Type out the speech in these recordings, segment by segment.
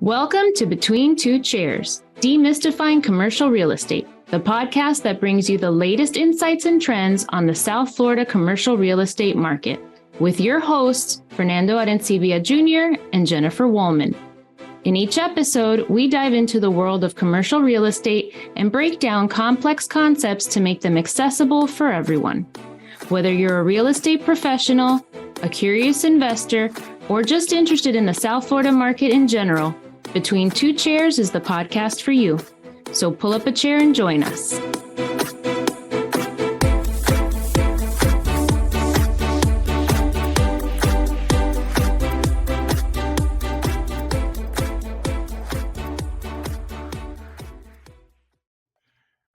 Welcome to Between Two Chairs, Demystifying Commercial Real Estate, the podcast that brings you the latest insights and trends on the South Florida commercial real estate market, with your hosts, Fernando Arencibia Jr. and Jennifer Wollmann. In each episode, we dive into the world of commercial real estate and break down complex concepts to make them accessible for everyone. Whether you're a real estate professional, a curious investor, or just interested in the South Florida market in general, Between Two Chairs is the podcast for you. So pull up a chair and join us.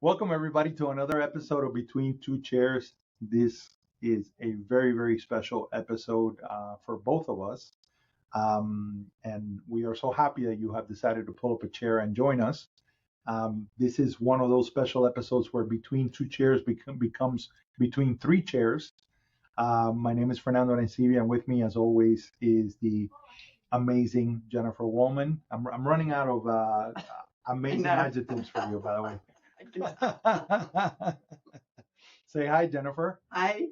Welcome, everybody, to another episode of Between Two Chairs. This is a very, very special episode for both of us. And we are so happy that you have decided to pull up a chair and join us. This is one of those special episodes where Between Two Chairs becomes Between Three Chairs. My name is Fernando Arencibia, and with me, as always, is the amazing Jennifer Wollmann. I'm running out of amazing adjectives for you, by the way. Say hi, Jennifer. Hi.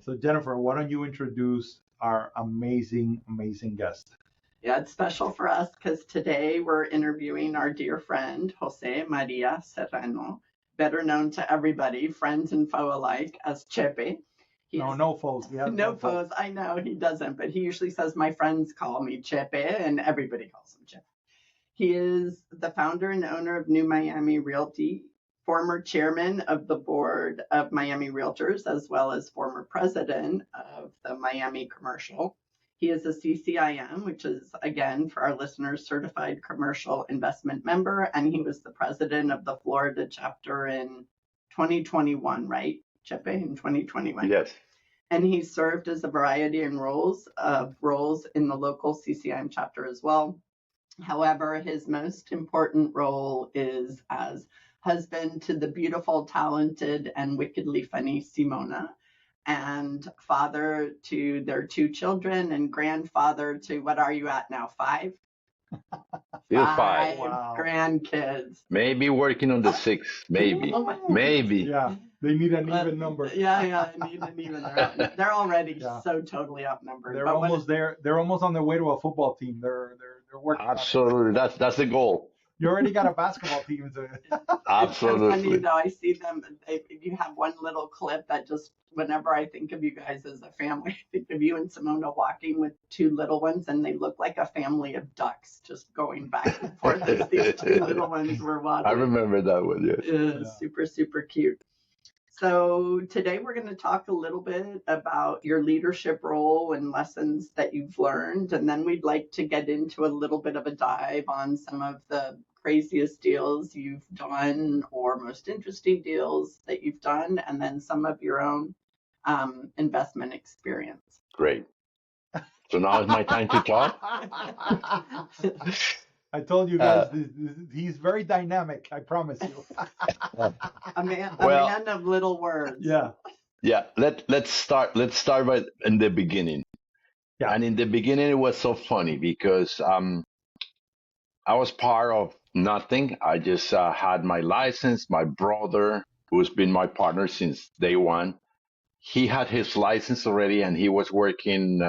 So, Jennifer, why don't you introduce our amazing guest? Yeah, it's special for us because today we're interviewing our dear friend, Maria Serrano, better known to everybody, friends and foe alike, as Chepe. No foes. No foes. I know he doesn't, but he usually says, my friends call me Chepe, and everybody calls him Chepe. He is the founder and owner of New Miami Realty, former chairman of the board of Miami Realtors, as well as former president of the Miami Commercial. He is a CCIM, which is, again, for our listeners, Certified Commercial Investment Member, and he was the president of the Florida chapter in 2021, right, Chepe, in 2021? Yes. And he served as a variety of roles in the local CCIM chapter as well. However, his most important role is as husband to the beautiful, talented, and wickedly funny Simona, and father to their two children, and grandfather to, what are you at now, 5? Five. Wow. Grandkids. Maybe working on the 6. Maybe. Maybe. Yeah, they need an even number. Yeah, they need an even. They're already so totally outnumbered. They're almost there. They're almost on their way to a football team. They're working. Absolutely. That's the goal. You already got a basketball team. Absolutely. It's so funny, though. I see them. You have one little clip that just, whenever I think of you guys as a family, I think of you and Simona walking with 2 little ones, and they look like a family of ducks just going back and forth as these 2 little ones were walking. I remember that one, yes. Yeah. Super, super cute. So today we're going to talk a little bit about your leadership role and lessons that you've learned. And then we'd like to get into a little bit of a dive on some of the craziest deals you've done or most interesting deals that you've done, and then some of your own investment experience. Great. So now is my time to talk? I told you guys, he's very dynamic, I promise you. A man of little words. Yeah. Yeah, let's start by in the beginning. Yeah. And in the beginning, it was so funny because I was part of nothing. I just had my license. My brother, who's been my partner since day one, he had his license already, and he was working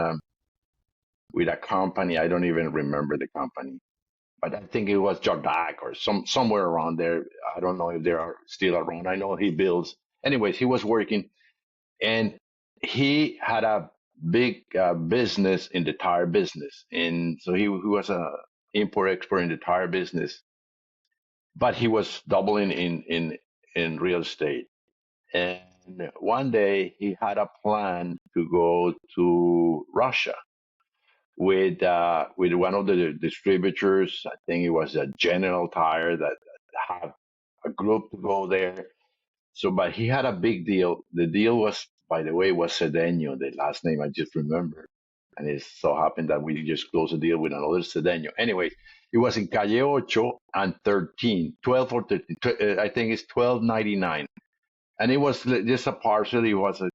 with a company. I don't even remember the company, but I think it was Jordak or somewhere around there. I don't know if they are still around. I know he builds. Anyways, he was working, and he had a big business in the tire business, and so he was a import-export in the tire business, but he was doubling in real estate. And one day he had a plan to go to Russia with one of the distributors. I think it was a General Tire that had a group to go there. So, but he had a big deal. The deal was, by the way, was Cedeno, the last name I just remember. And it so happened that we just closed a deal with another Cedeno. Anyway, it was in Calle 8 and 13, 12 or 13. I think it's 1299. And it was just a parcel. It was a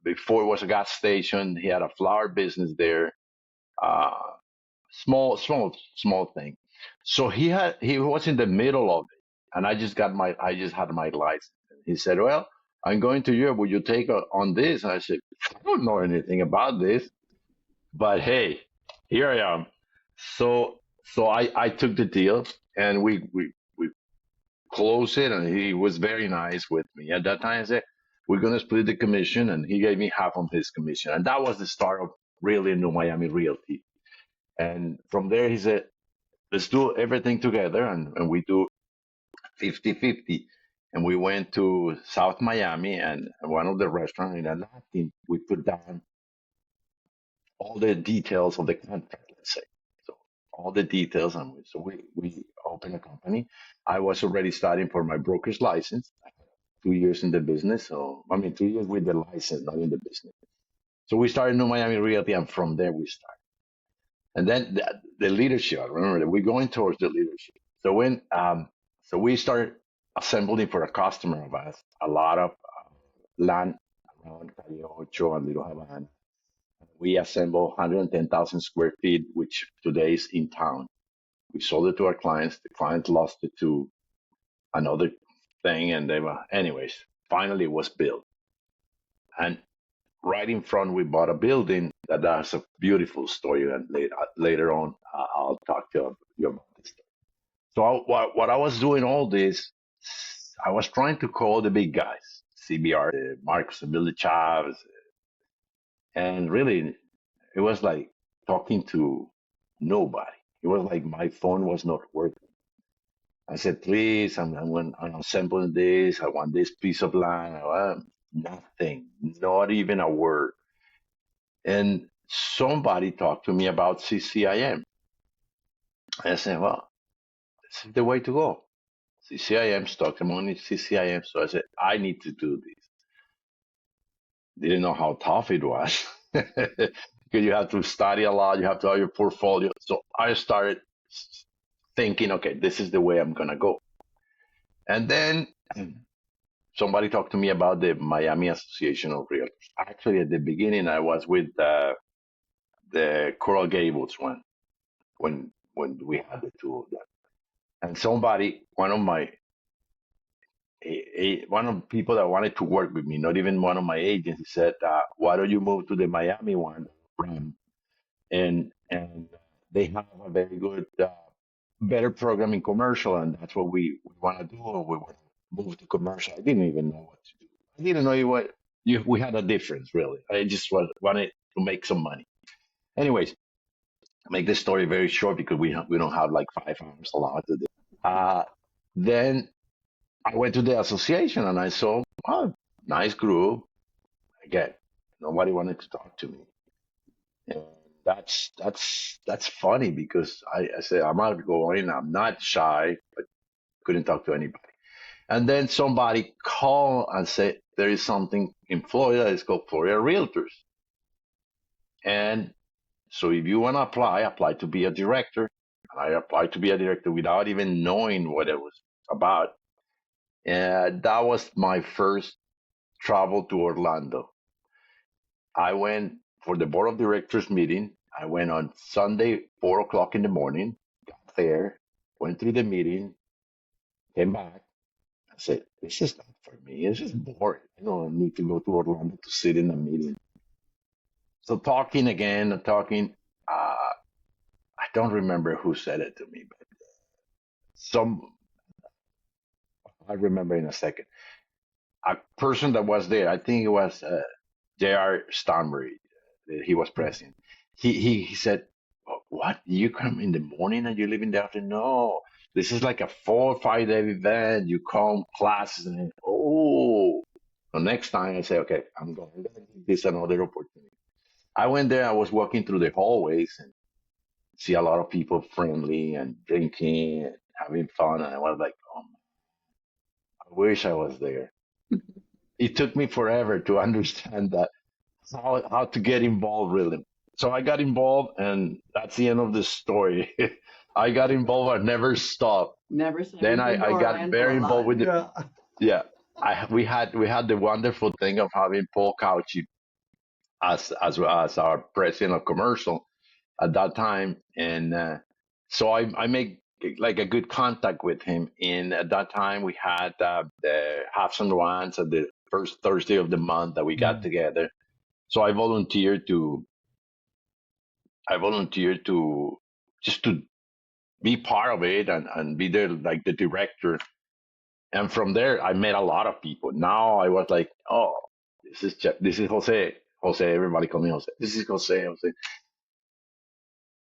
before it was a gas station. He had a flower business there. small thing. So he was in the middle of it, and I just had my license. He said, "Well, I'm going to Europe. Will you take on this?" And I said, "I don't know anything about this, but hey, here I am." So I took the deal, and we closed it, and he was very nice with me. At that time, I said, "We're gonna split the commission," and he gave me half of his commission, and that was the start of really New Miami Realty. And from there, he said, let's do everything together. And we do 50-50. And we went to South Miami and one of the restaurants in a Latin, we put down all the details of the contract, let's say. So all the details. And we opened a company. I was already studying for my broker's license. 2 years in the business. So, I mean, 2 years with the license, not in the business. So we started New Miami Realty, and from there we started. And then the leadership, remember that we're going towards the leadership. So so we started assembling for a customer of us a lot of land around Calle Ocho and Little Havana. We assembled 110,000 square feet, which today is in town. We sold it to our clients. The clients lost it to another thing, and anyways, finally it was built. And right in front, we bought a building that has a beautiful story, and later on, I'll talk to you about this. So what I was doing all this, I was trying to call the big guys, CBR, Marcos and Billy Chavez, and really, it was like talking to nobody. It was like my phone was not working. I said, please, I'm sampling this. I want this piece of land. I want nothing, not even a word. And somebody talked to me about CCIM. I said, well, this is the way to go. CCIM, stock money, CCIM. So I said, I need to do this. Didn't know how tough it was because you have to study a lot. You have to have your portfolio. So I started thinking, okay, this is the way I'm going to go. And then somebody talked to me about the Miami Association of Realtors. Actually, at the beginning, I was with the Coral Gables one when we had the two of them. And somebody, one of the people that wanted to work with me, not even one of my agents, he said, "Why don't you move to the Miami one?" And they have a very good, better program in commercial, and that's what we want to do. We want to move to commercial. I didn't even know what to do. I didn't know we had a difference really. I just wanted to make some money. Anyways, make the story very short because we don't have like 5 hours allowed to do. Then I went to the association and I saw, oh, nice group. Again, nobody wanted to talk to me. And that's funny because I said, I'm outgoing, I'm not shy, but couldn't talk to anybody. And then somebody called and said, there is something in Florida, it's called Florida Realtors. And so if you want to apply to be a director. I applied to be a director without even knowing what it was about. And that was my first travel to Orlando. I went for the board of directors meeting. I went on Sunday, 4 o'clock in the morning, got there, went through the meeting, came back. I said, this is not for me. It's just boring. I don't need to go to Orlando to sit in a meeting. So talking, I don't remember who said it to me, but I remember in a second. A person that was there, I think it was J.R. Stanbury, he was president. He said, what, you come in the morning and you leave in the afternoon? No, this is like a 4 or 5 day event. You come classes and then, oh. So next time I say, okay, I'm going to give this another opportunity. I went there, I was walking through the hallways and see a lot of people friendly and drinking and having fun. And I was like, oh, I wish I was there. It took me forever to understand that how to get involved really. So I got involved, and that's the end of the story. I got involved. I never stopped. Never said. Then I got very involved with it. Yeah. We had the wonderful thing of having Paul Cauchi as our president of commercial. at that time. And so I make like a good contact with him. And at that time, we had the halves and ones at the first Thursday of the month that we got together. So I volunteered to just to be part of it and be there like the director. And from there, I met a lot of people. Now I was like, oh, this is Jose. Jose, everybody call me Jose. This is Jose.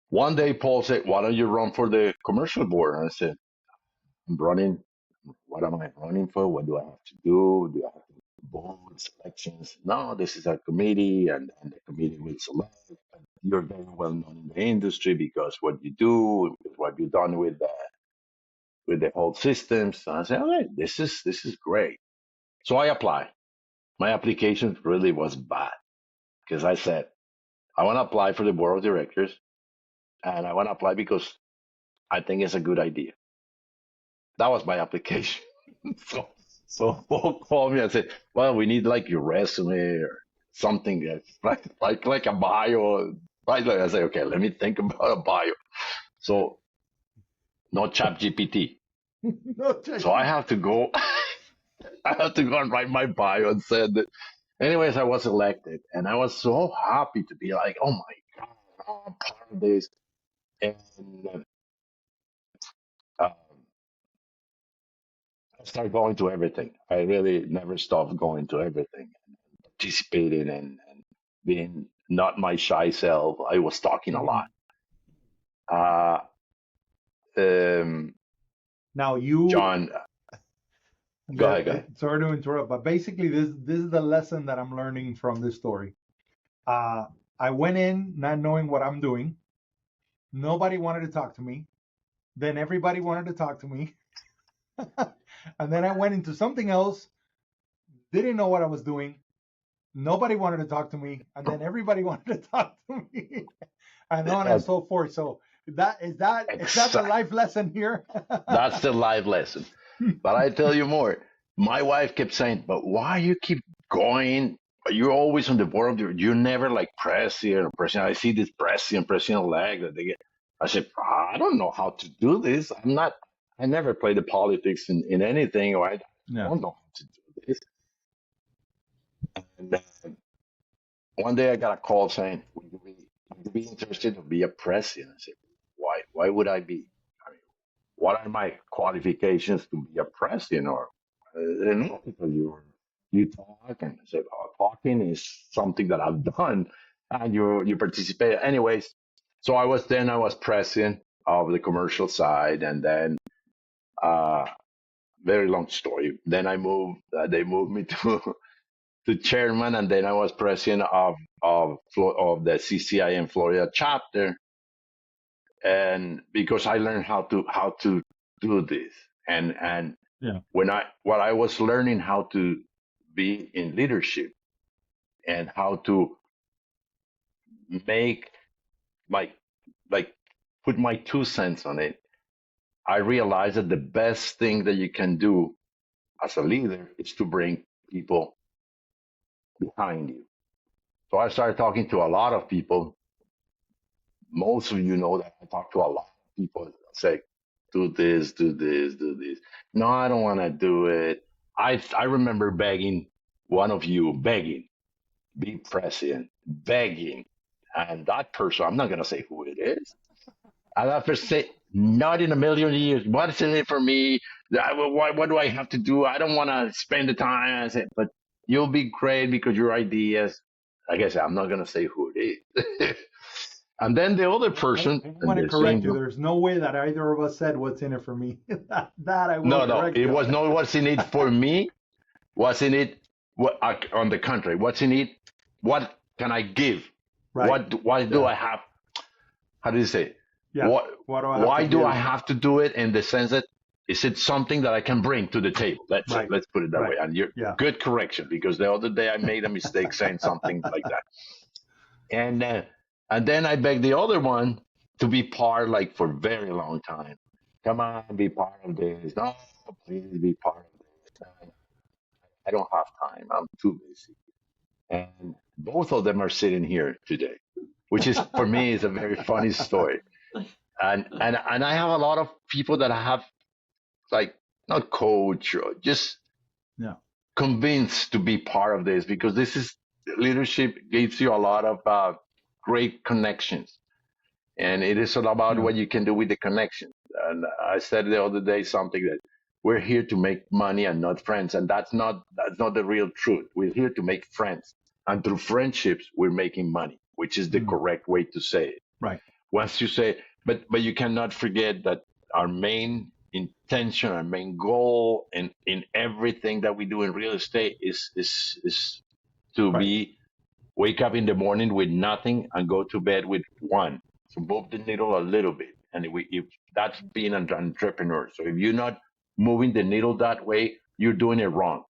One day, Paul said, why don't you run for the commercial board? And I said, I'm running. What am I running for? What do I have to do? Do I have to do board selections? No, this is a committee, and the committee will select. And you're very well known in the industry because what you do, what you've done with the whole system. So I said, all right, this is great. So I applied. My application really was bad because I said, I want to apply for the board of directors, and I want to apply because I think it's a good idea. That was my application. so Paul called me and said, well, we need like your resume or something like a bio. Right? I said, okay, let me think about a bio. So no chat GPT. So I have to go. I have to go and write my bio and said that. Anyways, I was elected, and I was so happy to be like, oh my God, I'm part of this. And um, I started going to everything. I really never stopped going to everything, participating and being not my shy self. I was talking a lot. Now you, John, go ahead. Sorry to interrupt, but basically this is the lesson that I'm learning from this story. I went in not knowing what I'm doing. Nobody wanted to talk to me. Then everybody wanted to talk to me. And then I went into something else, didn't know what I was doing. Nobody wanted to talk to me. And then everybody wanted to talk to me. And on and so forth. So is that the life lesson here? That's the life lesson. But I tell you more. My wife kept saying, but why you keep going? You're always on the board of you're never like president or president. I see this president-elect that they get. I said, I don't know how to do this. I never played the politics in anything, or I don't know how to do this. And one day I got a call saying, would you be interested to be a president? I said, why? Why would I be? I mean, what are my qualifications to be a president? Or no, because you talk, and I said, oh, talking is something that I've done, and you participate. Anyways, so I was president of the commercial side, and then very long story. Then I moved. They moved me to chairman, and then I was president of the CCI in Florida chapter. And because I learned how to do this, and when I was learning how to be in leadership and how to make put my 2 cents on it, I realized that the best thing that you can do as a leader is to bring people behind you. So I started talking to a lot of people. Most of you know that I talk to a lot of people. Say, do this. No, I don't want to do it. I remember begging one of you, be president, begging. And that person, I'm not going to say who it is. And that person said, not in a million years. What's in it for me? What do I have to do? I don't want to spend the time. I said, but you'll be great because your ideas. Like I said, I'm not going to say who it is. And then the other person. I want to correct you. There's no way that either of us said what's in it for me. that I will correct you. It was not what's in it for me. What's in it on the contrary? What's in it? What can I give? Right. Why do I have? How do you say? Yeah. Why do I have to do it in the sense that is it something that I can bring to the table? Let's put it that way. And you're good correction, because the other day I made a mistake saying something like that. And then I begged the other one to be part, like, for a very long time. Come on, be part of this. No, please be part of this. I don't have time. I'm too busy. And both of them are sitting here today. which is for me is a very funny story. And I have a lot of people that I have like not coach or just Yeah. convinced to be part of this because this is leadership gives you a lot of great connections, and it is all about Yeah. what you can do with the connections. And I said the other day something that we're here to make money and not friends, and that's not the real truth. We're here to make friends, and through friendships we're making money, which is the correct way to say it. Right. Once you say, but you cannot forget that our main intention, our main goal in everything that we do in real estate is to Right. be wake up in the morning with nothing and go to bed with one. So move the needle a little bit. And if that's being an entrepreneur. So if you're not moving the needle that way, you're doing it wrong.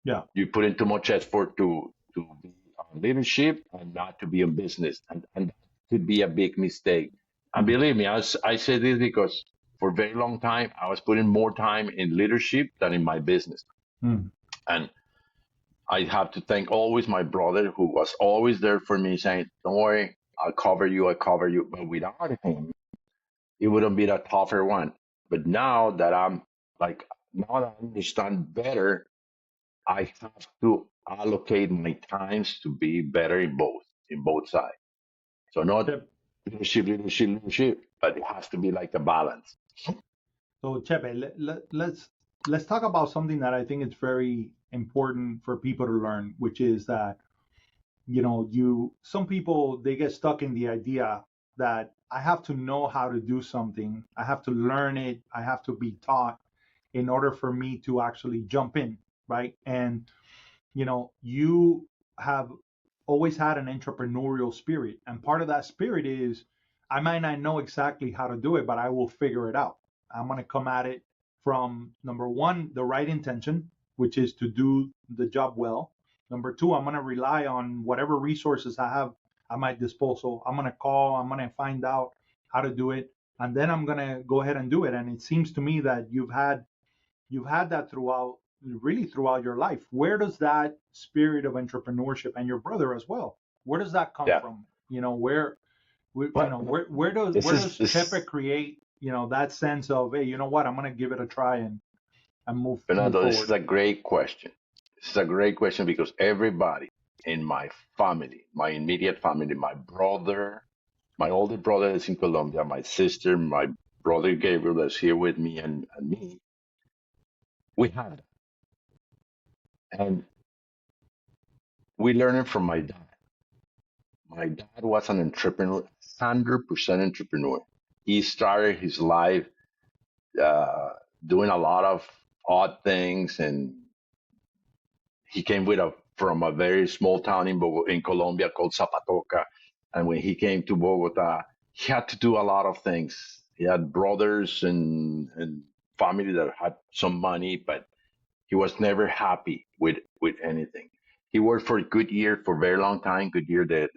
Yeah. You put in too much effort to be on leadership and not to be in business. And that could be a big mistake. And believe me, I say this because for a very long time, I was putting more time in leadership than in my business. And I have to thank always my brother who was always there for me saying, don't worry, I'll cover you. But without him, it wouldn't be the tougher one. But now that now that I understand better, I have to allocate my times to be better in both sides. So not leadership, but it has to be like a balance. So Chepe, let's talk about something that I think is very important for people to learn, which is that some people they get stuck in the idea that I have to know how to do something, I have to learn it, I have to be taught in order for me to actually jump in, right? And you have always had an entrepreneurial spirit, and part of that spirit is I might not know exactly how to do it, but I will figure it out. I'm going to come at it from number one, the right intention, which is to do the job well. Number two, I'm going to rely on whatever resources I have at my disposal. I'm going to call, I'm going to find out how to do it, and then I'm going to go ahead and do it. And it seems to me that you've had that throughout your life. Where does that spirit of entrepreneurship, and your brother as well, where does that come from? Where does Chepe create that sense of, hey, you know what, I'm going to give it a try and move Fernando, forward? this is a great question. This is a great question because everybody in my family, my immediate family, my brother, my older brother is in Colombia, my sister, my brother Gabriel that's here with me, and me, we have it. And we learned it from my dad. My dad was an entrepreneur, 100% entrepreneur. He started his life doing a lot of odd things, and he came from a very small town in Colombia called Zapatoca. And when he came to Bogota, he had to do a lot of things. He had brothers and family that had some money, but he was never happy with anything. He worked for Goodyear for a very long time. Goodyear, the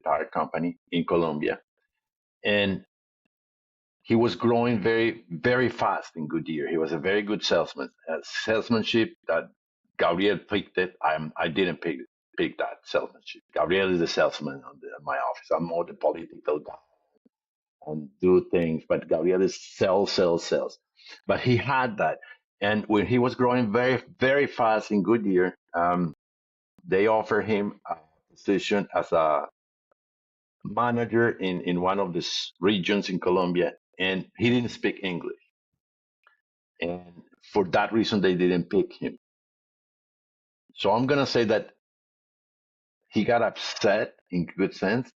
tire company in Colombia, and he was growing very, very fast in Goodyear. He was a very good salesman. Salesmanship that Gabriel picked it. I didn't pick that salesmanship. Gabriel is the salesman in my office. I'm more the political guy and do things, but Gabriel is sales. But he had that. And when he was growing very, very fast in Goodyear, they offered him a position as a manager in one of the regions in Colombia, and he didn't speak English. And for that reason, they didn't pick him. So I'm going to say that he got upset in good sense.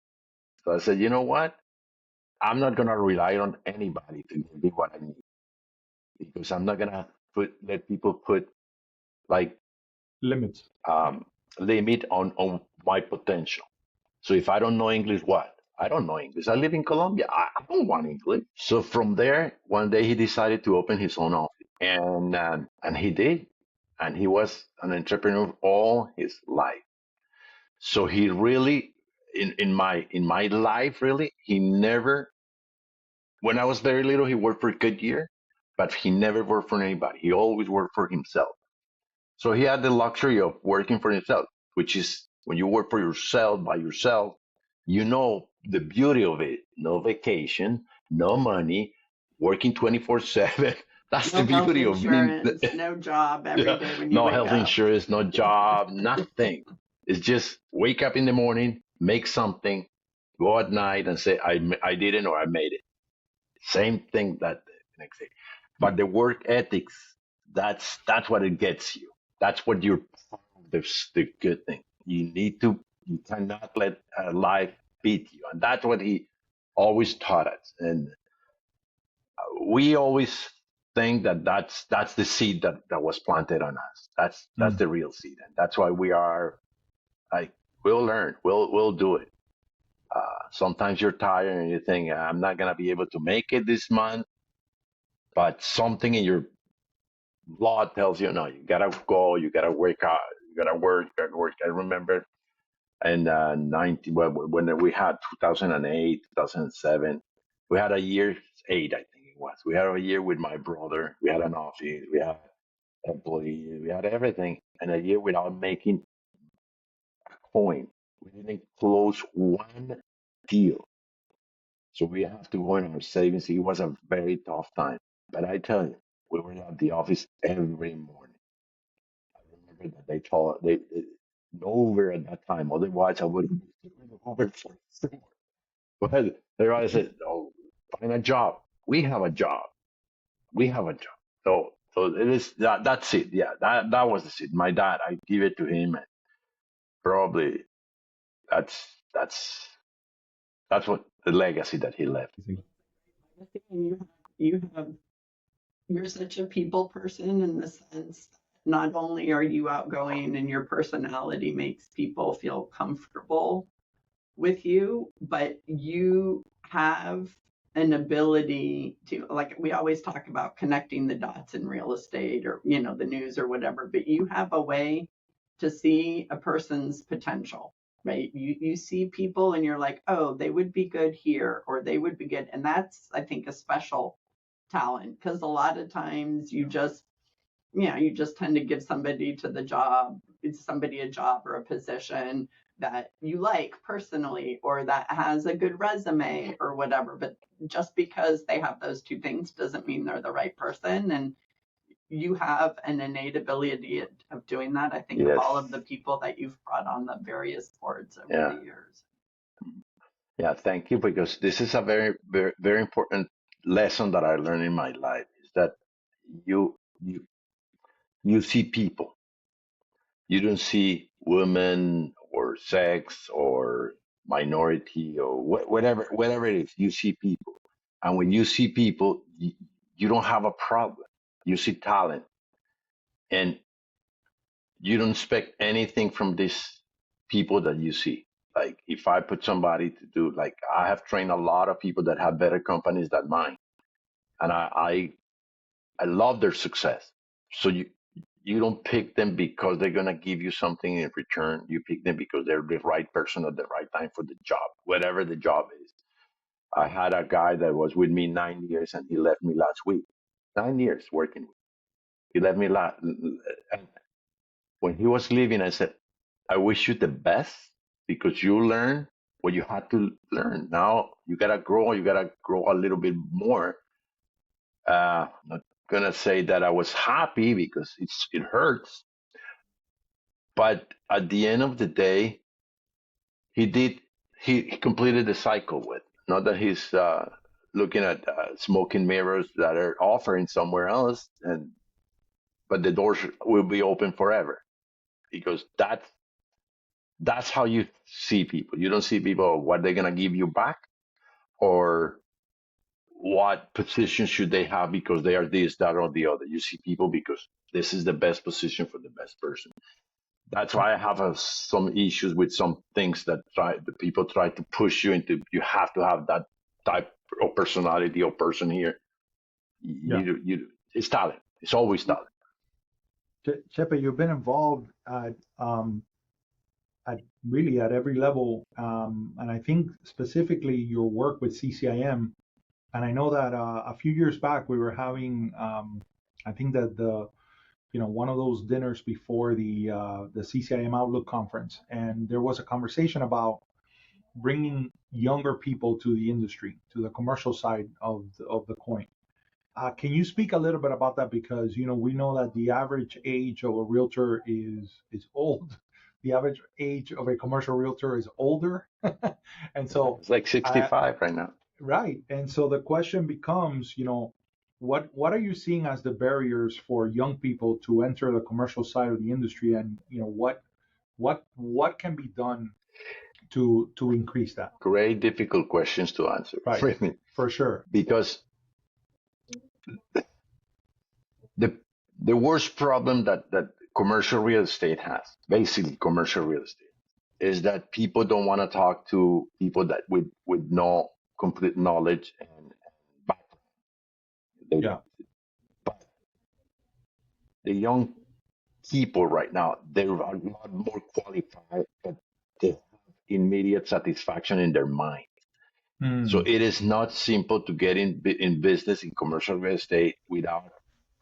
So I said, you know what? I'm not going to rely on anybody to give me what I need because I'm not going to let people put like Limits. limit on my potential. So if I don't know English, what? I don't know English. I live in Colombia. I don't want English. So from there, one day he decided to open his own office, and he did, and he was an entrepreneur all his life. So he really, in my life, really, he never. When I was very little, he worked for Goodyear, but he never worked for anybody. He always worked for himself. So he had the luxury of working for himself, which is when you work for yourself by yourself, you know the beauty of it. No vacation, no money, working 24/7. That's the No health beauty of being, insurance, no job every yeah, day when you no wake health up. insurance, no job, nothing. It's just wake up in the morning, make something, go at night and say, I did it or I made it. Same thing that the next day. But the work ethics, that's what it gets you. That's what you're, the good thing. You cannot let life beat you. And that's what he always taught us. And we always think that that's the seed that was planted on us. That's Mm. the real seed. And that's why we are like, we'll learn, we'll do it. Sometimes you're tired and you think, I'm not going to be able to make it this month, but something in your blood tells you, no, you got to go, you got to work out, you got to work, you got to work. I remember in 90, when we had 2008, 2007, we had a year, eight, I think it was. We had a year with my brother. We had an office, we had employees, we had everything. And a year without making a coin. We didn't close one deal. So we have to go in our savings. It was a very tough time. But I tell you, we were at the office every morning. I remember that they told no Uber at that time. Otherwise, I would have been Uber for sure. But they always said, "Oh, find a job. We have a job. We have a job." So it is that. That's it. Yeah, that was the seed. My dad, I give it to him, and probably that's that's that's what the legacy that he left. You have you're such a people person in the sense that not only are you outgoing and your personality makes people feel comfortable with you, but you have an ability to, like we always talk about connecting the dots in real estate or the news or whatever, but you have a way to see a person's potential, right? You see people and you're like, oh, they would be good here or they would be good. And that's, I think, a special talent, because a lot of times you just tend to give somebody a job or a position that you like personally or that has a good resume or whatever. But just because they have those two things doesn't mean they're the right person. And you have an innate ability of doing that. I think of Yes. all of the people that you've brought on the various boards over Yeah. the years. Yeah, thank you, because this is a very, very, very important lesson that I learned in my life is that you you you see people. You don't see women or sex or minority or whatever it is. You see people, and when you see people, you don't have a problem. You see talent, and you don't expect anything from these people that you see. Like if I put somebody to do, like I have trained a lot of people that have better companies than mine, and I love their success. So you don't pick them because they're gonna give you something in return. You pick them because they're the right person at the right time for the job, whatever the job is. I had a guy that was with me 9 years, and he left me last week. 9 years working with. He left me last. And when he was leaving, I said, I wish you the best because you learn what you had to learn. Now you gotta grow. You gotta grow a little bit more. Not gonna say that I was happy because it hurts, but at the end of the day, he did. He completed the cycle with. Not that he's looking at smoking mirrors that are offering somewhere else, but the doors will be open forever because that's how you see people. You don't see people what they're gonna give you back or what position should they have because they are this, that, or the other. You see people because this is the best position for the best person. That's why I have some issues with some things that the people try to push you into. You have to have that type of personality or person here. Yeah. It's talent. It's always talent. Chepe, you've been involved at really at every level, and I think specifically your work with CCIM. And I know that a few years back we were having, I think that one of those dinners before the CCIM Outlook conference, and there was a conversation about bringing younger people to the industry, to the commercial side of the coin. Can you speak a little bit about that? Because we know that the average age of a realtor is old. The average age of a commercial realtor is older, and so It's like I, 65 right now. right. And so the question becomes, what are you seeing as the barriers for young people to enter the commercial side of the industry, and what can be done to increase that? Great, difficult questions to answer, Right, really, for sure. because the the worst problem that commercial real estate has, basically commercial real estate, is that people don't want to talk to people that with no complete knowledge and background. They Yeah. don't. But the young people right now, they're a lot more qualified, but they have immediate satisfaction in their mind. So Mm, it is not simple to get in business in commercial real estate without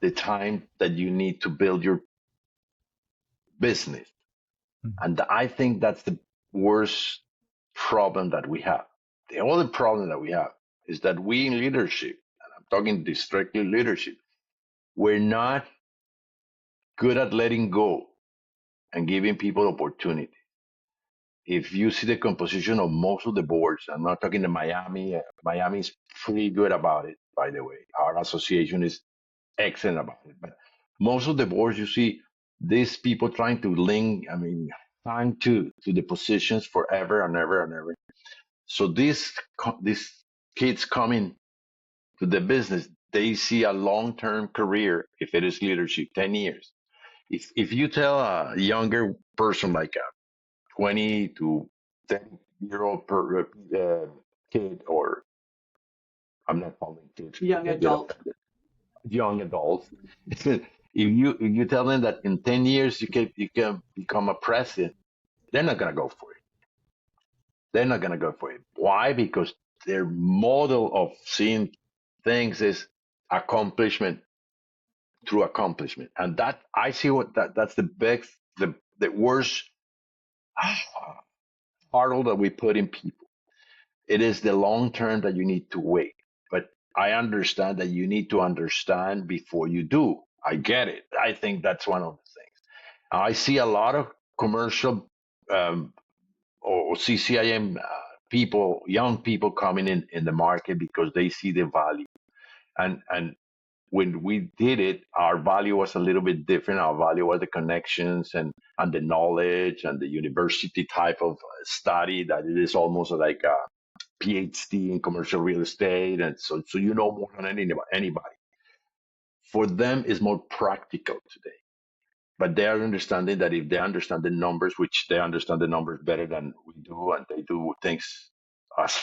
the time that you need to build your business. mm, And I think that's the worst problem that we have. The other problem that we have is that we in leadership, and I'm talking strictly leadership, we're not good at letting go and giving people opportunity. If you see the composition of most of the boards, I'm not talking to Miami. Miami is pretty good about it, by the way. Our association is excellent about it. But most of the boards, you see these people trying to link, trying to the positions forever and ever and ever. So these kids coming to the business, they see a long-term career if it is leadership, 10 years. If you tell a younger person like a 20 to 30-year-old kid, or I'm not calling kids, Young adult. young adults, if you tell them that in 10 years you can become a president, they're not gonna go for it. They're not gonna go for it. Why? Because their model of seeing things is accomplishment through accomplishment, and that I see that's the best, the worst hurdle that we put in people. It is the long term that you need to wait. But I understand that you need to understand before you do. I get it. I think that's one of the things. I see a lot of commercial um, or CCIM people, young people coming in the market because they see the value. And when we did it, our value was a little bit different. Our value was the connections and the knowledge and the university type of study that it is almost like a PhD in commercial real estate, and so you know more than anybody. For them, it's more practical today, but they are understanding that if they understand the numbers, which they understand the numbers better than we do, and they do things as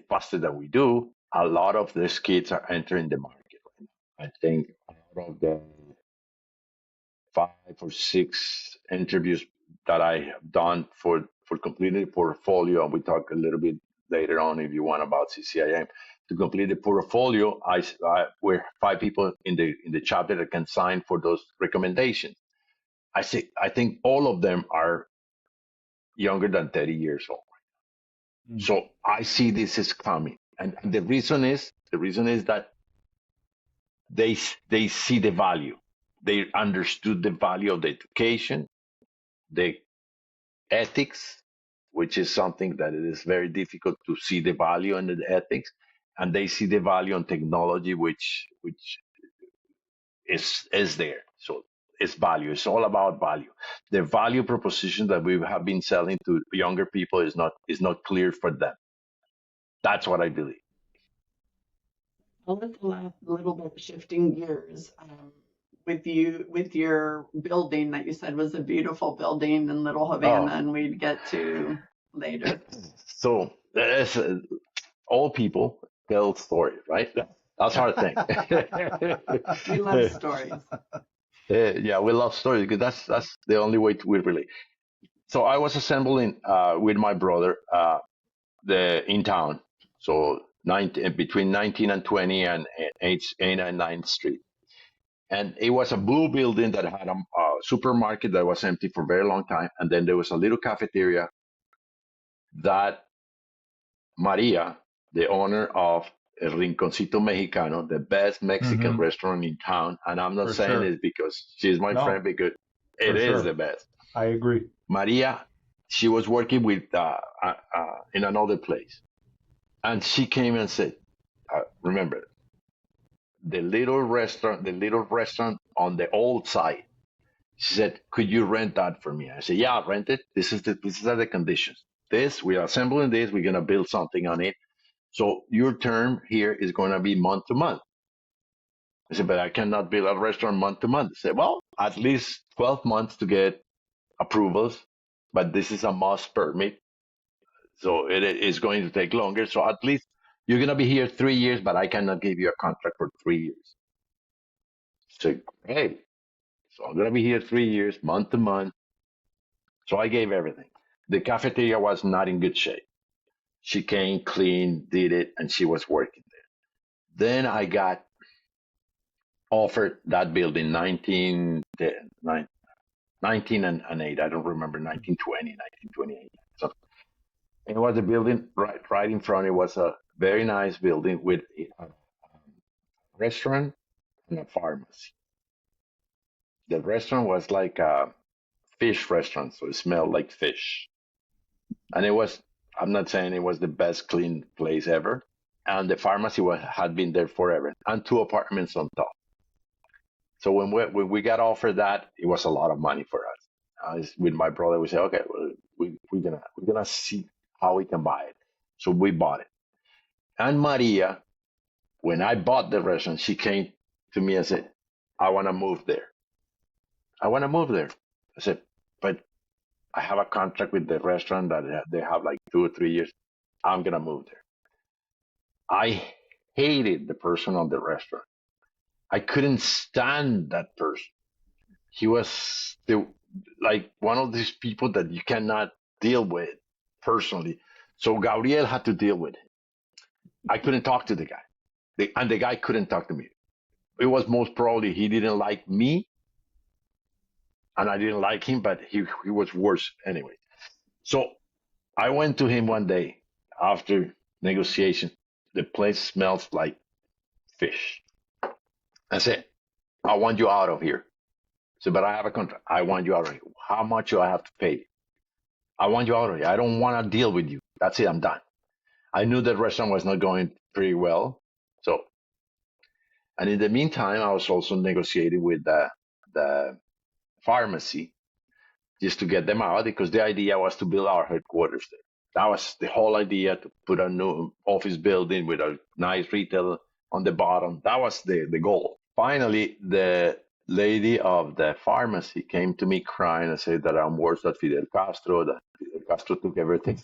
faster than we do. A lot of these kids are entering the market right now. I think out of the 5 or 6 interviews that I have done for completing the portfolio, and we talk a little bit later on if you want about CCIM. To complete the portfolio, we're 5 people in the chapter that can sign for those recommendations. I think all of them are younger than 30 years old. mm. So I see this is coming, and the reason is that they see the value. They understood the value of the education, the ethics, which is something that it is very difficult to see the value in the ethics, and they see the value in technology, which is there. So it's value. It's all about value. The value proposition that we have been selling to younger people is not clear for them. That's what I believe. A little bit shifting gears with your building that you said was a beautiful building in Little Havana, and we'd get to later. So all people tell stories, right? That's our thing. We love stories. Yeah, we love stories because that's the only way we relate. So I was assembling with my brother in town, so between 19 and 20 and 8 and 9th Street. And it was a blue building that had a supermarket that was empty for a very long time. And then there was a little cafeteria that Maria, the owner of El Rinconcito Mexicano, the best Mexican Mm-hmm. restaurant in town. And I'm not For saying sure. it because she's my friend, No, because it for is sure. the best. I agree. Maria, she was working with in another place, and she came and said, "Remember the little restaurant on the old side." She said, "Could you rent that for me?" I said, "Yeah, I'll rent it. These are the conditions. This we are assembling this. We're gonna build something on it. So your term here is gonna be month to month." I said, "But I cannot build a restaurant month to month." I said, "Well, at least 12 months to get approvals, but this is a must permit, so it is going to take longer. So at least you're gonna be here 3 years, but I cannot give you a contract for 3 years." So hey, so I'm gonna be here 3 years, month to month. So I gave everything. The cafeteria was not in good shape. She came, cleaned, did it, and she was working there. Then I got offered that building 19 and 8. I don't remember, 1920, 1928. So it was a building right in front. It was a very nice building with a restaurant and a pharmacy. The restaurant was like a fish restaurant, so it smelled like fish. And it was, I'm not saying it was the best clean place ever. And the pharmacy had been there forever, and two apartments on top. So when we got offered that, it was a lot of money for us. With my brother, we said, okay, well, we're gonna see how we can buy it. So we bought it. And Maria, when I bought the restaurant, she came to me and said, "I want to move there. I want to move there." I said, "But I have a contract with the restaurant that they have like 2 or 3 years. I'm gonna move there." I hated the person on the restaurant. I couldn't stand that person. He was like one of these people that you cannot deal with personally. So Gabriel had to deal with it. I couldn't talk to the guy, and the guy couldn't talk to me. It was most probably he didn't like me, and I didn't like him, but he was worse anyway. So I went to him one day after negotiation. The place smells like fish. I said, "I want you out of here." I said, "But I have a contract. I want you out of here. How much do I have to pay?" "I want you out of here. I don't want to deal with you. That's it. I'm done." I knew that restaurant was not going pretty well. So, and in the meantime, I was also negotiating with the pharmacy just to get them out, because the idea was to build our headquarters there. That was the whole idea, to put a new office building with a nice retail on the bottom. That was the goal. Finally, the lady of the pharmacy came to me crying and said that I'm worse than Fidel Castro, that Fidel Castro took everything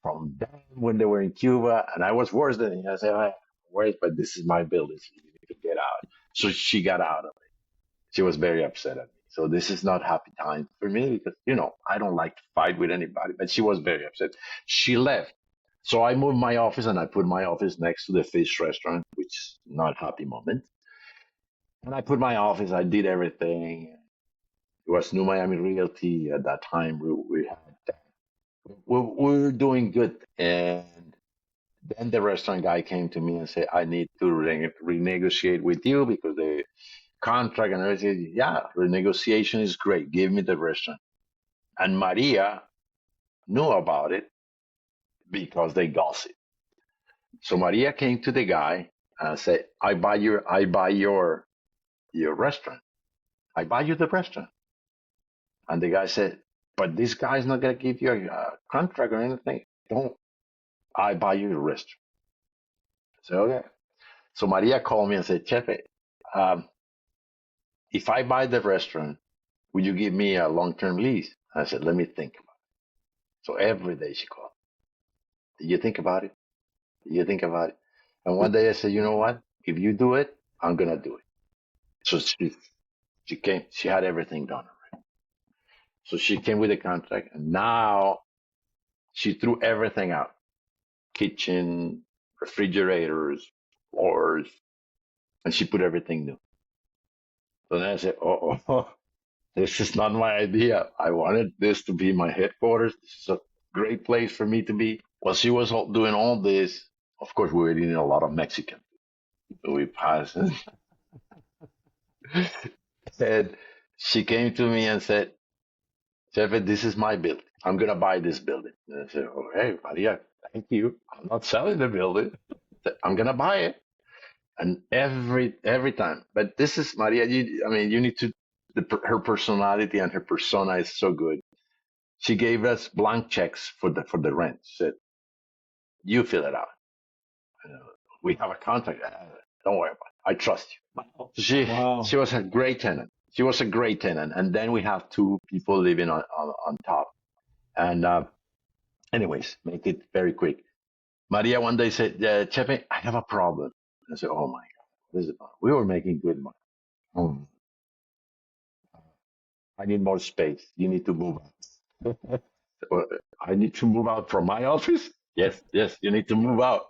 from them when they were in Cuba, and I was worse than him. I said, "I'm worse, but this is my building, so you need to get out." So she got out of it. She was very upset at me. So this is not happy time for me, because, I don't like to fight with anybody, but she was very upset. She left. So I moved my office, and I put my office next to the fish restaurant, which is not a happy moment. And I put my office, I did everything. It was New Miami Realty at that time. We were doing good. And then the restaurant guy came to me and said, "I need to renegotiate with you because the contract and everything." "Yeah, renegotiation is great. Give me the restaurant." And Maria knew about it because they gossip. So Maria came to the guy and said, "I buy your restaurant. I buy you the restaurant." And the guy said, "But this guy's not gonna give you a contract or anything. Don't. I buy you the restaurant." I said, "Okay." So Maria called me and said, "Chepe, um, if I buy the restaurant, would you give me a long-term lease?" I said, "Let me think about it." So every day she called. "Did you think about it? Did you think about it?" And one day I said, "You know what? If you do it, I'm gonna do it." So she came. She had everything done already. So she came with a contract, and now she threw everything out: kitchen, refrigerators, floors, and she put everything new. So then I said, "Oh, this is not my idea. I wanted this to be my headquarters. This is a great place for me to be." While she was doing all this, of course, we were eating a lot of Mexican. We passed, and she came to me and said, Chepe, this is my building. I'm going to buy this building. And I said, oh, hey, Maria, thank you. I'm not selling the building. I'm going to buy it. And every time. But this is Maria. You need to, her personality and her persona is so good. She gave us blank checks for the rent. She said, you fill it out. We have a contract. Don't worry about it. I trust you. Wow. She was a great tenant. She was a great tenant. And then we have two people living on top. And anyways, make it very quick. Maria one day said, Chepe, I have a problem. I said, oh my God, what is it about? We were making good money. Oh, I need more space. You need to move out. I need to move out from my office? Yes, you need to move out.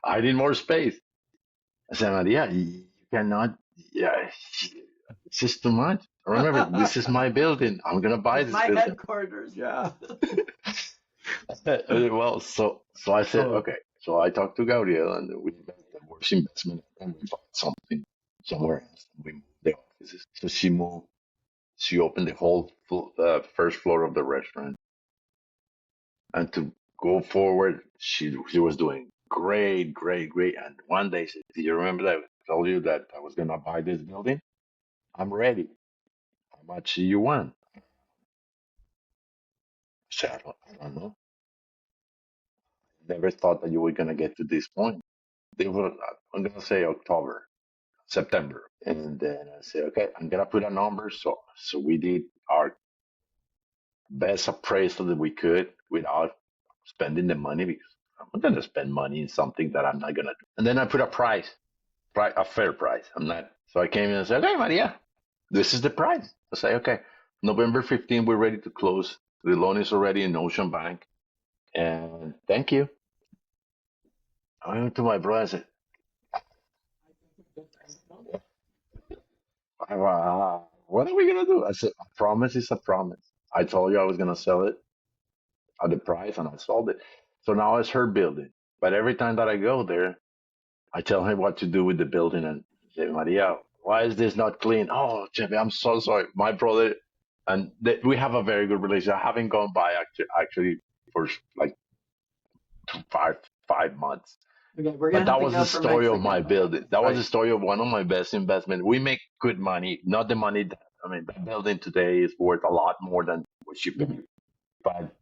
I need more space. I said, Maria, you cannot, it's just too much. Remember, this is my building. I'm going to buy this my building. Headquarters. Yeah. Well, so I said, okay. So I talked to Gabriel and we made the worst investment and we bought something somewhere else. We moved the offices. So she opened the whole first floor of the restaurant. And to go forward, she was doing great. And one day she said, do you remember that I told you that I was going to buy this building? I'm ready. How much do you want? I said, I don't know. Never thought that you were going to get to this point. I'm going to say September. And then I said, okay, I'm going to put a number. So we did our best appraisal that we could without spending the money because I'm not going to spend money in something that I'm not going to do. And then I put a a fair price. So I came in and said, okay, Maria, this is the price. I say, okay, November 15th, we're ready to close. The loan is already in Ocean Bank. And thank you. I went to my brother and said, what are we going to do? I said, a promise is a promise. I told you I was going to sell it at the price and I sold it. So now it's her building. But every time that I go there, I tell her what to do with the building and say, Maria, why is this not clean? Oh, Chepe, I'm so sorry. My brother, and we have a very good relationship. I haven't gone by actually for like 5 months. Okay, we're But gonna that have to was go the for story of Mexican. my building. That Right. was the story of one of my best investments. We make good money, not the money that, that building today is worth a lot more than what she paid. Mhm. But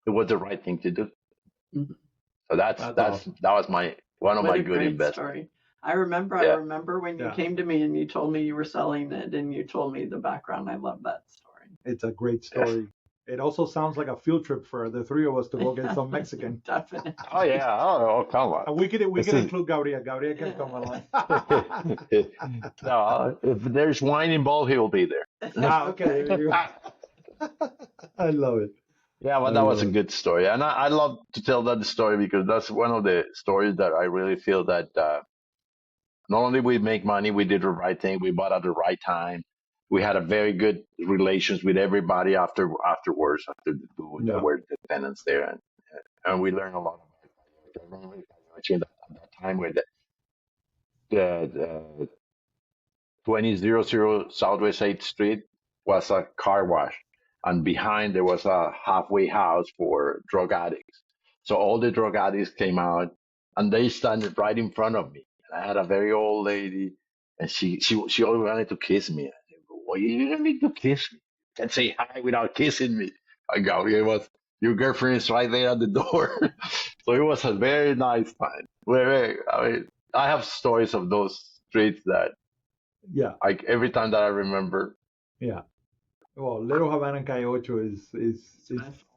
it was the right thing to do. Mhm. So That's awesome. that was one of What my a good great investments. story. I remember when you Yeah. came to me and you told me you were selling it and you told me the background. I love that story. It's a great story. It also sounds like a field trip for the three of us to go get some Mexican. Definitely. Oh yeah, oh come on. And we could This is- include Gabriel. Gabriel can come along. No, if there's wine involved, he will be there. Okay. There you go. I love it. Yeah, but that was a good story, and I love to tell that story because that's one of the stories that I really feel that not only we make money, we did the right thing, we bought at the right time, we had a very good relations with everybody afterwards after that were the tenants there, and we learned a lot. I remember at that time where the 2000 Southwest 8th Street was a car wash. And behind there was a halfway house for drug addicts. So all the drug addicts came out and they standed right in front of me. And I had a very old lady and she always wanted to kiss me. I said, well, you don't need to kiss me. You can't say hi without kissing me. I go, your girlfriend is right there at the door. So it was a very nice time. I have stories of those streets that every time that I remember. Yeah. Well, Little Havana and Calle Ocho is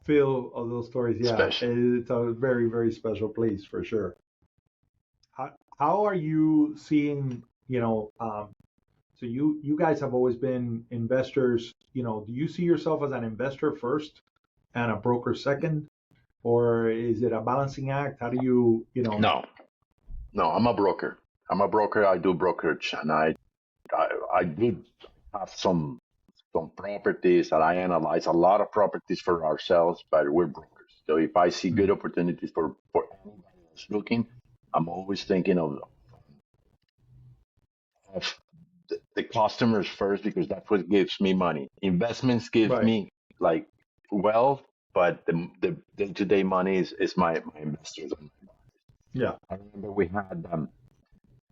filled of those stories. Yeah, Special. It's a very, very special place for sure. How are you seeing? So you guys have always been investors. Do you see yourself as an investor first and a broker second, or is it a balancing act? How do you? No, I'm a broker. I do brokerage, and I do have some properties that I analyze, a lot of properties for ourselves, but we're brokers. So if I see good opportunities for anybody that's looking, I'm always thinking of the customers first, because that's what gives me money. Investments give Right. me like wealth, but the day-to-day money is my investors. Yeah. I remember we had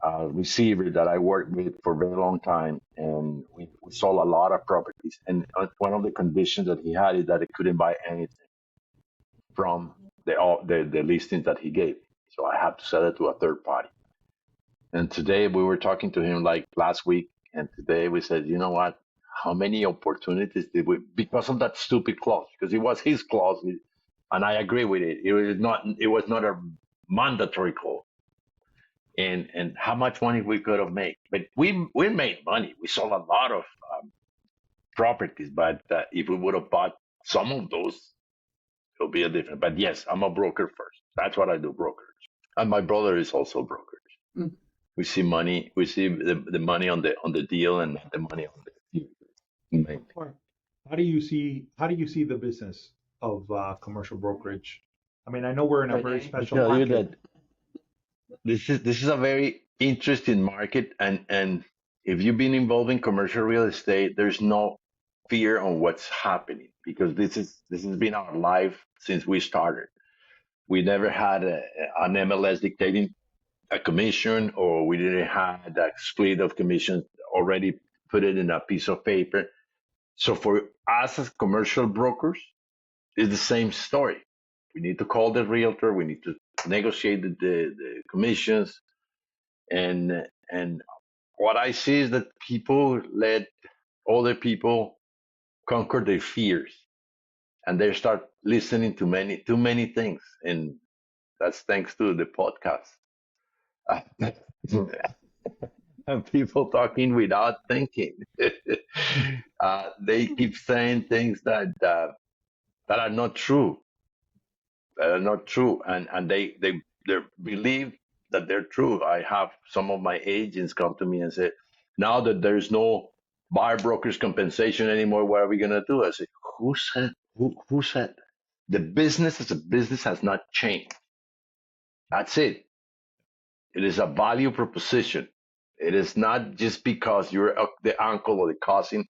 a receiver that I worked with for a very long time, and we sold a lot of properties. And one of the conditions that he had is that he couldn't buy anything from the listings that he gave. So I have to sell it to a third party. And today we were talking to him like last week, and today we said, you know what? How many opportunities did we, because of that stupid clause, because it was his clause, and I agree with it. It was not a mandatory clause. And how much money we could have made. But we made money. We sold a lot of properties, but if we would have bought some of those, it'll be a different. But yes, I'm a broker first. That's what I do, brokerage. And my brother is also a brokerage. Mm. We see money. We see the money on the deal and not the money on the mainly. How do you see the business of commercial brokerage? I mean, I know we're in a very special I tell you market. that this is a very interesting market, and if you've been involved in commercial real estate, there's no fear on what's happening, because this has been our life since we started. We never had an MLS dictating a commission, or we didn't have a split of commissions already put it in a piece of paper. So for us as commercial brokers, it's the same story. We need to call the realtor. We need to negotiate the commissions, and what I see is that people let other people conquer their fears, and they start listening to too many things, and that's thanks to the podcast. And people talking without thinking. They keep saying things that are not true, and they believe that they're true. I have some of my agents come to me and say, now that there's no buyer brokers compensation anymore, what are we gonna do? I say, who said the business as a business has not changed? That's it. It is a value proposition. It is not just because you're the uncle or the cousin,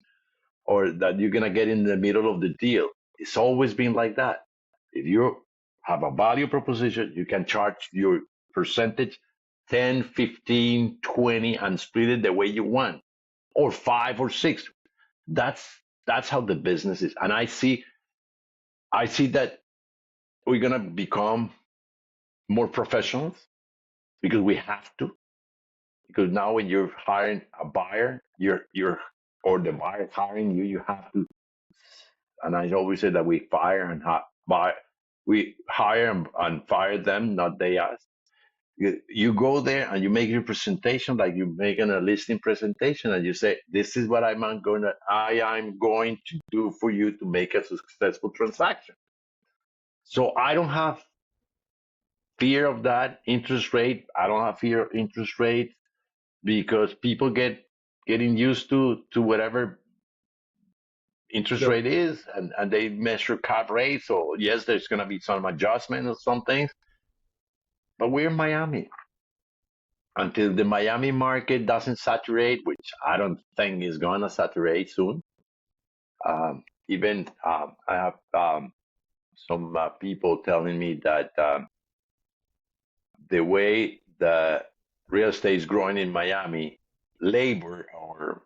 or that you're gonna get in the middle of the deal. It's always been like that. If you have a value proposition, you can charge your percentage 10, 15, 20, and split it the way you want, or 5 or 6. That's how the business is. And I see that we're gonna become more professionals, because we have to. Because now when you're hiring a buyer, you're or the buyer hiring you, you have to. And I always say that we fire and buy, we hire and fire them, not they us. You go there and you make your presentation like you're making a listing presentation, and you say, "This is what I'm going to do for you to make a successful transaction." So I don't have fear of that interest rate. I don't have fear of interest rate, because people getting used to whatever interest Yep. rate is, and they measure cap rates. So yes, there's going to be some adjustment or some things, but we're in Miami. Until the Miami market doesn't saturate, which I don't think is going to saturate soon. Even I have some people telling me that the way the real estate is growing in Miami, labor or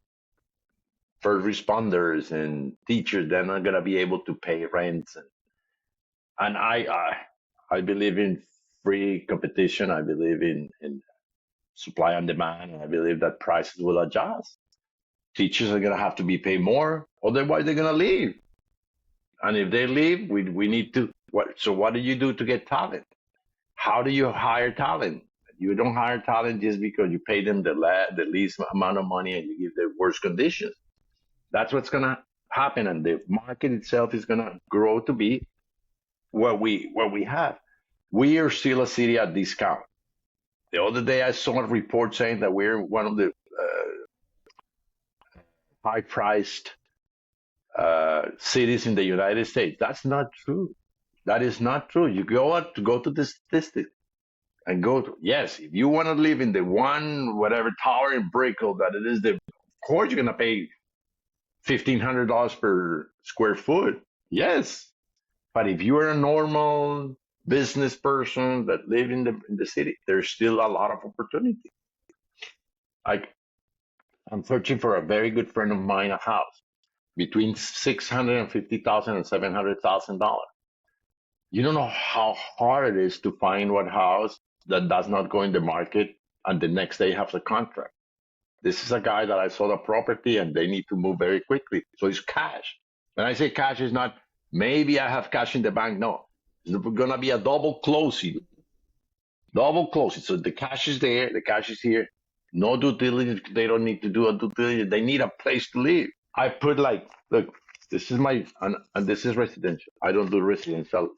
first responders and teachers, they're not going to be able to pay rents. And I believe in free competition. I believe in supply and demand, and I believe that prices will adjust. Teachers are going to have to be paid more, otherwise they're going to leave. And if they leave, we need to. So what do you do to get talent? How do you hire talent? You don't hire talent just because you pay them the least amount of money and you give them worse conditions. That's what's going to happen, and the market itself is going to grow to be what we have. We are still a city at discount. The other day I saw a report saying that we're one of the high-priced cities in the United States. That's not true. That is not true. You go to the statistics and go to, yes, if you want to live in the one whatever tower in Brickell that it is, of course you're gonna pay $1,500 per square foot. Yes, but if you are a normal business person that live in the city, there's still a lot of opportunity. I'm searching for a very good friend of mine a house between $650,000 and $700,000. You don't know how hard it is to find one house that does not go in the market and the next day has a contract. This is a guy that I sold a property and they need to move very quickly. So it's cash. When I say cash, it's not maybe I have cash in the bank. No, it's going to be a double closing. Double closing. So the cash is there, the cash is here. No due diligence. They don't need to do a due diligence. They need a place to live. I put like, look, this is my, and this is residential. I don't do residential.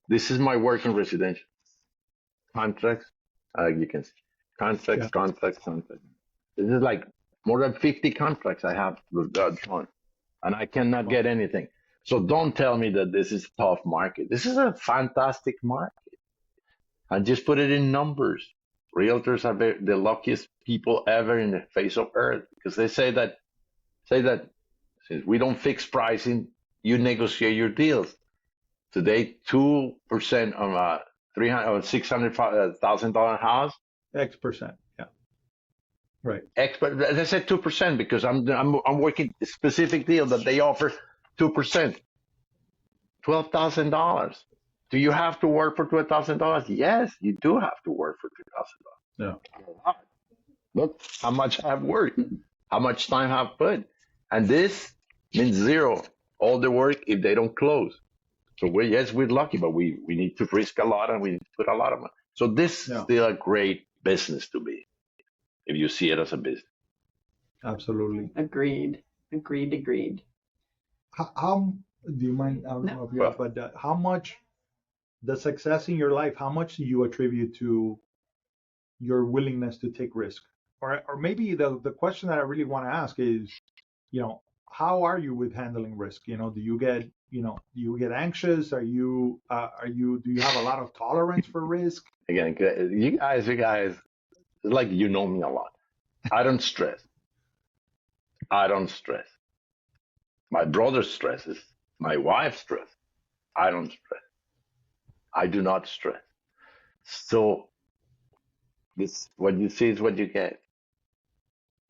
This is my work in residential. Contracts, you can see. Contracts. This is like more than 50 contracts I have drawn, and I cannot get anything. So don't tell me that this is a tough market. This is a fantastic market. And just put it in numbers. Realtors are the luckiest people ever in the face of earth, because they say that since we don't fix pricing, you negotiate your deals. Today, 2% of a $600,000 house. X%, yeah. Right. They said 2% because I'm working a specific deal that they offer 2%. $12,000. Do you have to work for $12,000? Yes, you do have to work for $2,000. Yeah. Look how much I've worked, how much time I've put. And this means zero. All the work if they don't close. So we're lucky, but we need to risk a lot and we need to put a lot of money. So this is still a great business to be, if you see it as a business. Absolutely. Agreed. How do you mind? I don't know if you but how much the success in your life? How much do you attribute to your willingness to take risk? Or maybe the question that I really want to ask is, how are you with handling risk? Do you get anxious? Do you have a lot of tolerance for risk? Again, you guys, it's like you know me a lot. I don't stress. My brother stresses. My wife stresses. I don't stress. I do not stress. So this, what you see is what you get.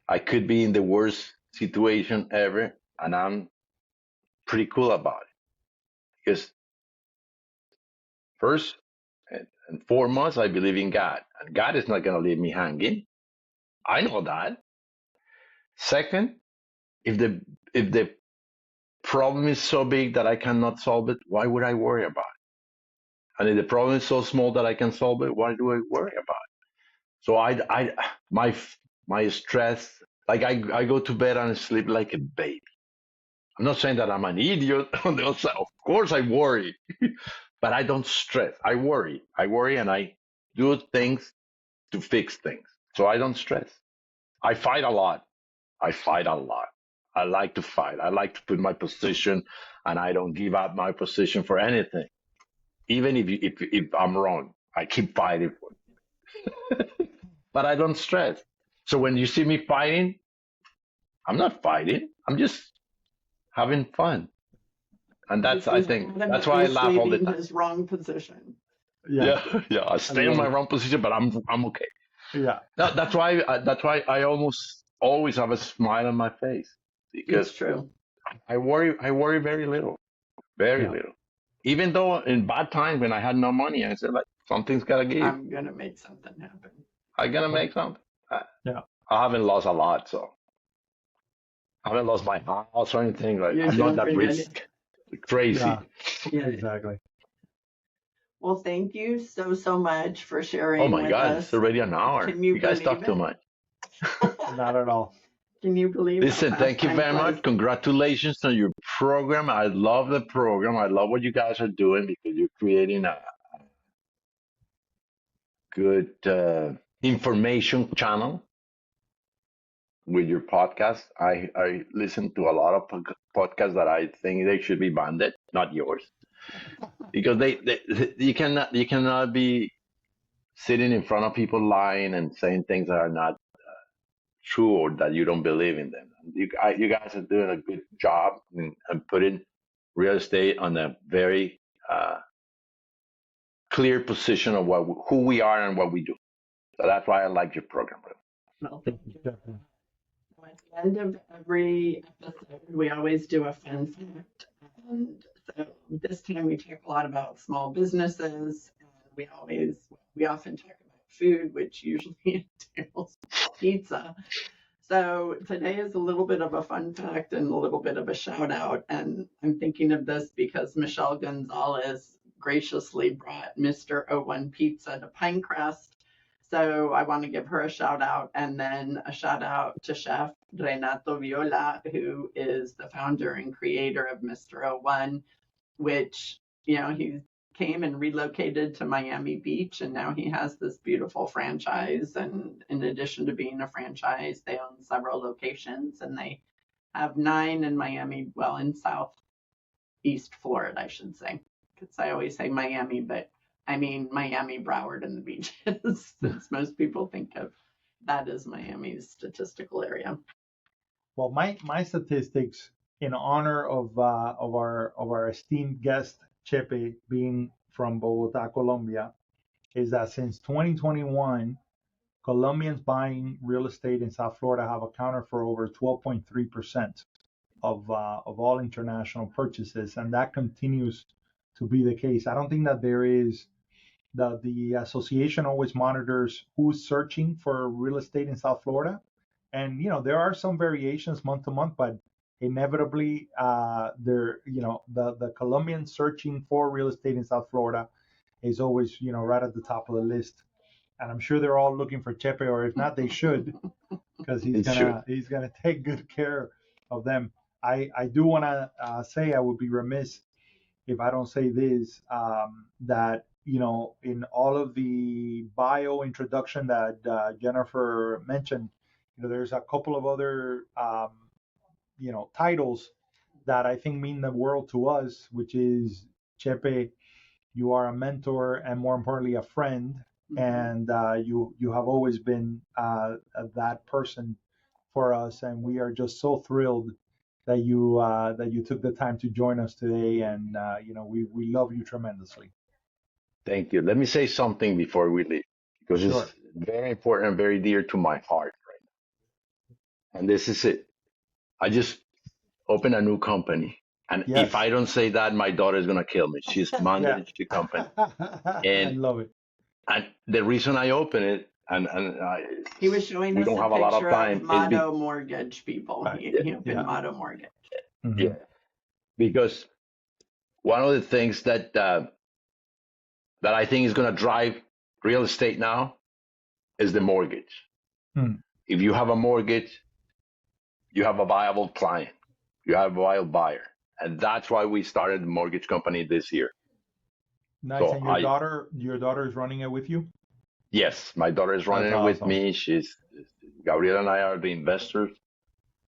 I could be in the worst situation ever, and I'm pretty cool about it. Because first, in 4 months, I believe in God, and God is not going to leave me hanging. I know that. Second, if the problem is so big that I cannot solve it, why would I worry about it? And if the problem is so small that I can solve it, why do I worry about it? So my stress, like I go to bed and sleep like a baby. I'm not saying that I'm an idiot. Of course I worry, but I don't stress. I worry and I do things to fix things. So I don't stress. I fight a lot. I like to fight. I like to put my position, and I don't give up my position for anything. Even if I'm wrong, I keep fighting for it. But I don't stress. So when you see me fighting, I'm not fighting. I'm just having fun. And that's, I think, that's why I laugh all the time. His wrong position. Yeah. I stay in my wrong position, but I'm okay. Yeah. That's why I almost always have a smile on my face, because it's true. I worry very little. Very little. Even though in bad times when I had no money, I said, like, something's gotta give. I'm gonna make something happen. I'm gonna make something. Yeah. I haven't lost a lot, so I haven't lost my house or anything. Like, You're I'm not that risk crazy. Yeah, exactly. Well, thank you so much for sharing. Oh my with God, us. it's already an hour. Can you guys believe talk it? too much. Not at all. Can you believe? Listen, thank you very much. Congratulations on your program. I love the program. I love what you guys are doing, because you're creating a good information channel with your podcast. I listen to a lot of podcasts that I think they should be banned, not yours. because you cannot be sitting in front of people lying and saying things that are not true or that you don't believe in them. You guys are doing a good job and putting real estate on a very clear position of who we are and what we do. So that's why I like your program. Well, thank you. At the end of every episode, we always do a fun fact. And so this time we talk a lot about small businesses, and we often talk about food, which usually entails pizza. So today is a little bit of a fun fact and a little bit of a shout out. And I'm thinking of this because Michelle Gonzalez graciously brought Mr. O1 Pizza to Pinecrest. So I want to give her a shout out, and then a shout out to Chef Renato Viola, who is the founder and creator of Mr. O1, which, he came and relocated to Miami Beach, and now he has this beautiful franchise. And in addition to being a franchise, they own several locations, and they have 9 in Miami, well, in Southeast Florida, I should say, because I always say Miami, but I mean Miami, Broward, and the beaches, since most people think of that as Miami's statistical area. Well, my statistics, in honor of our esteemed guest Chepe being from Bogota, Colombia, is that since 2021, Colombians buying real estate in South Florida have accounted for over 12.3% of all international purchases, and that continues to be the case. I don't think that there is the association always monitors who's searching for real estate in South Florida, and there are some variations month to month, but inevitably the Colombian searching for real estate in South Florida is always right at the top of the list. And I'm sure they're all looking for Chepe, or if not, they should, because he's gonna take good care of them. I do want to say I would be remiss if I don't say this, that in all of the bio introduction that Jennifer mentioned, there's a couple of other titles that I think mean the world to us, which is Chepe, you are a mentor and more importantly a friend, and you have always been that person for us, and we are just so thrilled that you took the time to join us today, and we love you tremendously. Thank you. Let me say something before we leave, because Sure. It's very important and very dear to my heart right now. And this is it. I just opened a new company. And Yes. if I don't say that, my daughter is going to kill me. She's managed the company. I love it. And the reason I opened it, He was showing we us don't a have a lot of picture time, of Moto Mortgage people. Right. He opened Yeah. Moto Mortgage. Mhm. Yeah, because one of the things that I think is going to drive real estate now is the mortgage. If you have a mortgage, you have a viable client, you have a viable buyer, and that's why we started the mortgage company this year. Nice. So And your daughter is running it with you? Yes, my daughter is running That's it with awesome. me. Gabriela and I are the investors,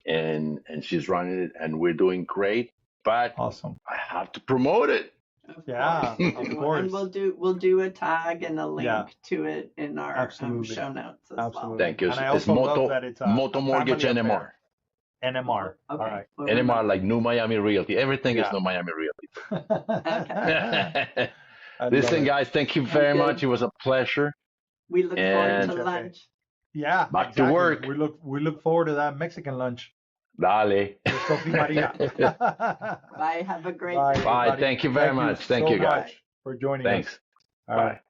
and she's running it, and we're doing great. But Awesome. I have to promote it. Yeah, of course. And we'll do a tag and a link Yeah. to it in our Absolutely. show notes as Absolutely. Thank you. And I It's also love that it's a Moto Mortgage family NMR. affair. NMR. well. All Okay. right. We'll NMR, like New Miami Realty. Everything is Yeah. New Miami Realty. Okay. I Listen, love it. guys, thank you very Sounds good. much. It was a pleasure. We look forward And- to lunch. Yeah. Back to exactly. work. We look forward to that Mexican lunch. Dale. With Sophie Maria. Bye. Have a great Bye. day. Bye. everybody. Thank you very much. Thank you, guys. much for joining Thanks. us. All Bye. right.